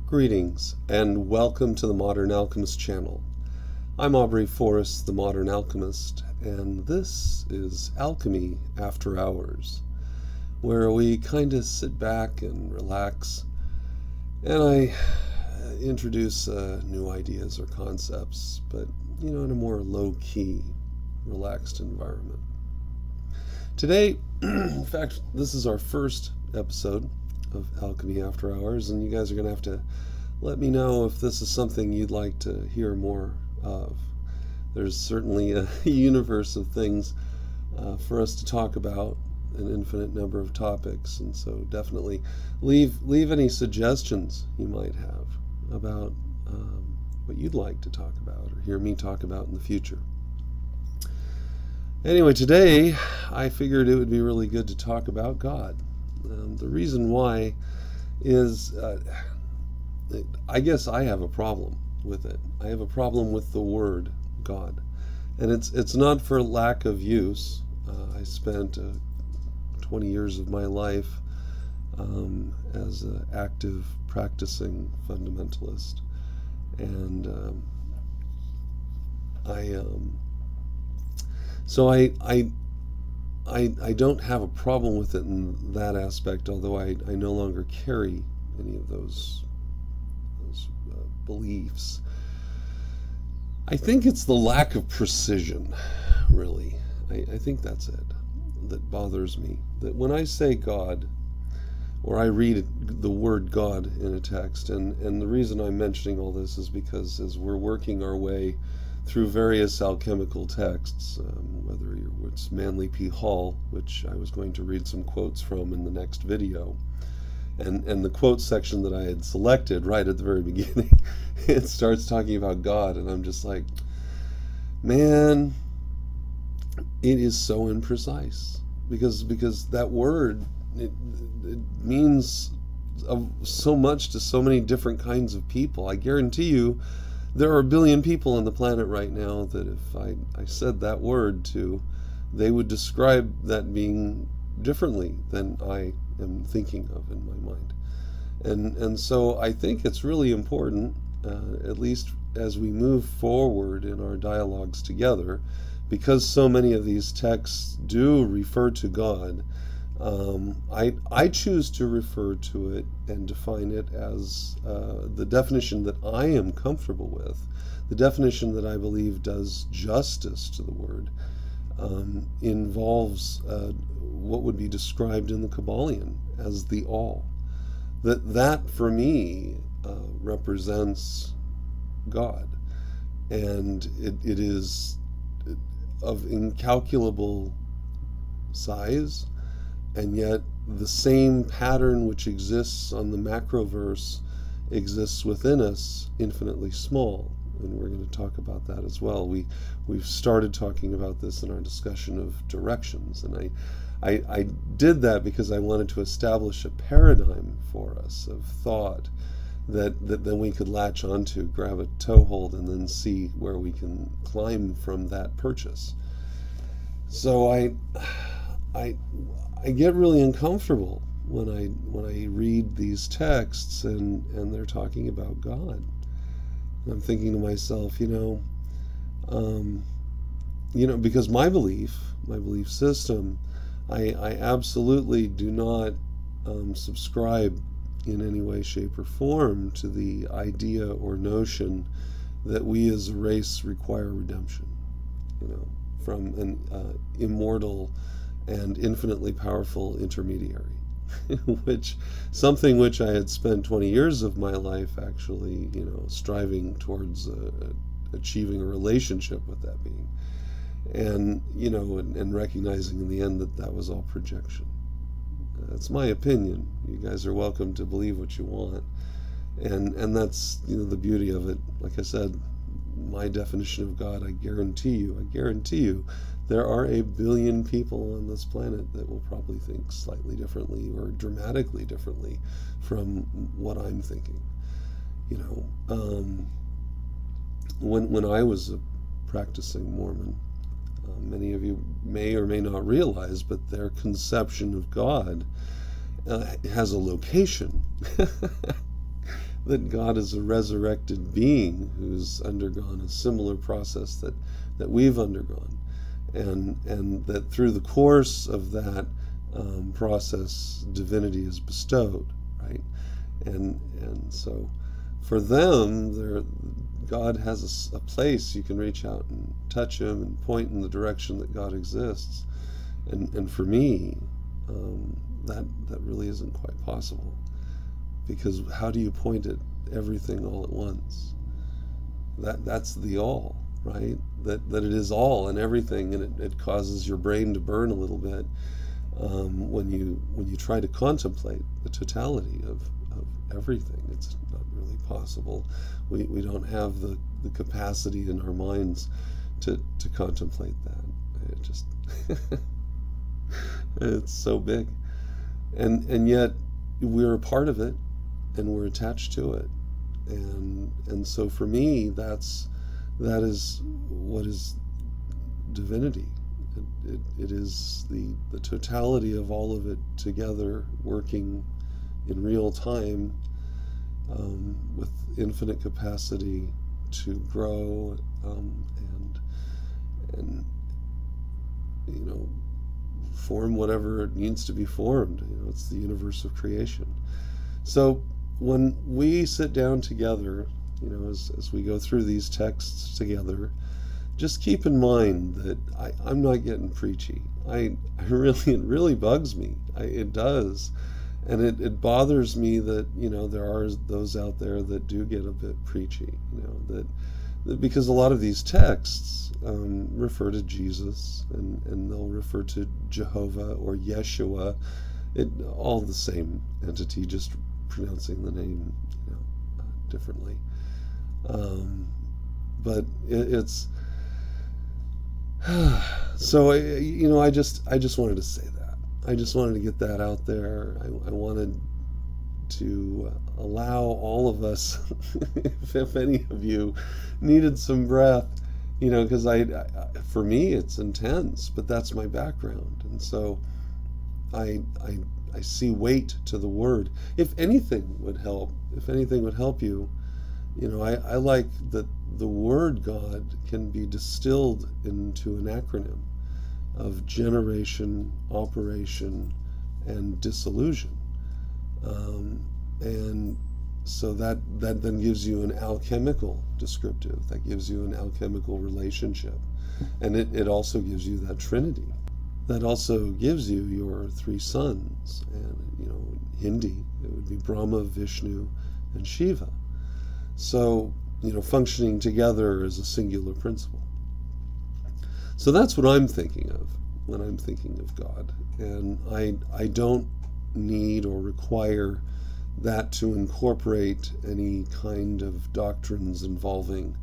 Greetings, and welcome to the Modern Alchemist channel. I'm Aubrey Forrest, the Modern Alchemist, and this is Alchemy After Hours, where we kind of sit back and relax, and I introduce new ideas or concepts, but, in a more low-key, relaxed environment. Today, in fact, this is our first episode of Alchemy After Hours, and you guys are going to have to let me know if this is something you'd like to hear more of. There's certainly a universe of things for us to talk about, an infinite number of topics, and so definitely leave any suggestions you might have about what you'd like to talk about or hear me talk about in the future. Anyway, today I figured it would be really good to talk about God. The reason why is, I guess I have a problem with it. I have a problem with the word God. And it's not for lack of use. I spent 20 years of my life as an active, practicing fundamentalist. And I don't have a problem with it in that aspect, although I no longer carry any of those beliefs. I think it's the lack of precision, really. I think that's it that bothers me. That when I say God, or I read the word God in a text, and the reason I'm mentioning all this is because as we're working our way through various alchemical texts, whether it's Manly P. Hall, which I was going to read some quotes from in the next video, and the quote section that I had selected right at the very beginning, it starts talking about God, and I'm just like, man, it is so imprecise, because that word, it means so much to so many different kinds of people. I guarantee you there are a billion people on the planet right now that if I said that word to, they would describe that being differently than I am thinking of in my mind. And so I think it's really important, at least as we move forward in our dialogues together, because so many of these texts do refer to God, I choose to refer to it and define it as the definition that I am comfortable with, the definition that I believe does justice to the word, involves what would be described in the Kabbalion as the all. That for me represents God, and it is of incalculable size, and yet the same pattern which exists on the macroverse exists within us, infinitely small. And we're going to talk about that as well. We've started talking about this in our discussion of directions, and I did that because I wanted to establish a paradigm for us of thought that then we could latch onto, grab a toehold, and then see where we can climb from that purchase. So I get really uncomfortable when I read these texts and they're talking about God. And I'm thinking to myself, because my belief system, I absolutely do not subscribe in any way, shape, or form to the idea or notion that we as a race require redemption, from an immortal and infinitely powerful intermediary, something which I had spent 20 years of my life actually, striving towards achieving a relationship with that being, and and recognizing in the end that was all projection. That's my opinion. You guys are welcome to believe what you want, and that's the beauty of it. Like I said, my definition of God, I guarantee you, there are a billion people on this planet that will probably think slightly differently or dramatically differently from what I'm thinking. When I was a practicing Mormon, many of you may or may not realize, but their conception of God has a location. that God is a resurrected being who's undergone a similar process that we've undergone, and that through the course of that process, divinity is bestowed, right? And so for them, God has a place you can reach out and touch him and point in the direction that God exists. And for me, that really isn't quite possible, because how do you point at everything all at once? That's the all, right? That it is all and everything, and it causes your brain to burn a little bit when you try to contemplate the totality of everything. It's not really possible. We don't have the capacity in our minds to contemplate that. It just it's so big, and yet we're a part of it, and we're attached to it, and so for me, that is what is divinity. It is the totality of all of it together, working in real time, with infinite capacity to grow, and form whatever it needs to be formed. It's the universe of creation. So when we sit down together, as we go through these texts together, just keep in mind that I'm not getting preachy. It really bugs me. It does. And it bothers me that, there are those out there that do get a bit preachy, that because a lot of these texts refer to Jesus, and they'll refer to Jehovah or Yeshua, all the same entity, just pronouncing the name, differently. But it's so I just wanted to say that. I just wanted to get that out there. I wanted to allow all of us, if any of you needed some breath, because for me it's intense, but that's my background, and so I see weight to the word. If anything would help you, I like that the word God can be distilled into an acronym of generation, operation, and dissolution. And so that then gives you an alchemical descriptive, that gives you an alchemical relationship, and it also gives you that Trinity. That also gives you your three sons, and in Hindi it would be Brahma, Vishnu, and Shiva. So functioning together as a singular principle. So that's what I'm thinking of when I'm thinking of God, and I don't need or require that to incorporate any kind of doctrines involving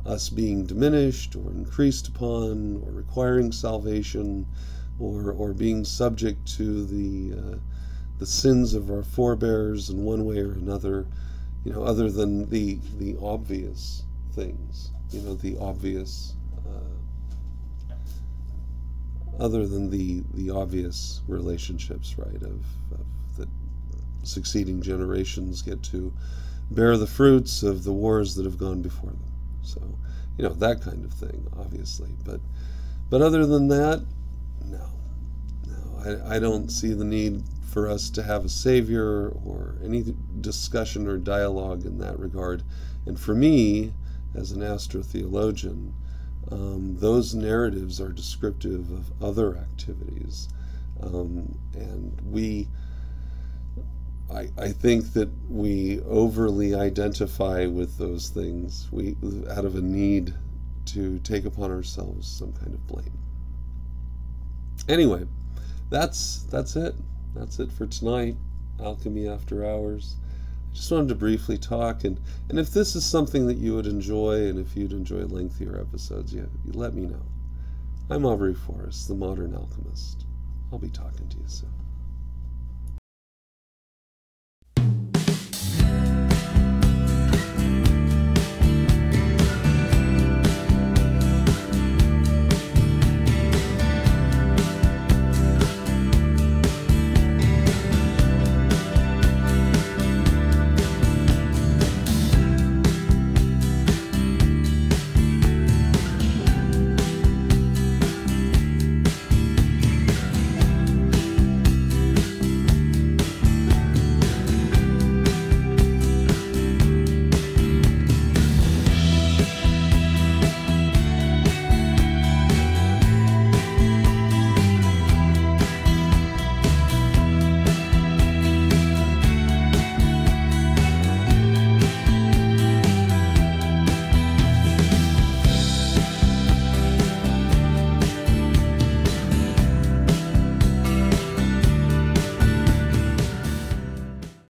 us being diminished or increased upon, or requiring salvation, or being subject to the sins of our forebears in one way or another, other than the obvious things, the obvious, other than the obvious relationships, right, of that succeeding generations get to bear the fruits of the wars that have gone before them. So, that kind of thing, obviously. But other than that, no, I don't see the need for us to have a savior or any discussion or dialogue in that regard. And for me, as an astrotheologian, those narratives are descriptive of other activities, and I think that we overly identify with those things, out of a need to take upon ourselves some kind of blame. Anyway, that's it. That's it for tonight. Alchemy After Hours. I just wanted to briefly talk, and if this is something that you would enjoy, and if you'd enjoy lengthier episodes, you let me know. I'm Aubrey Forrest, the Modern Alchemist. I'll be talking to you soon.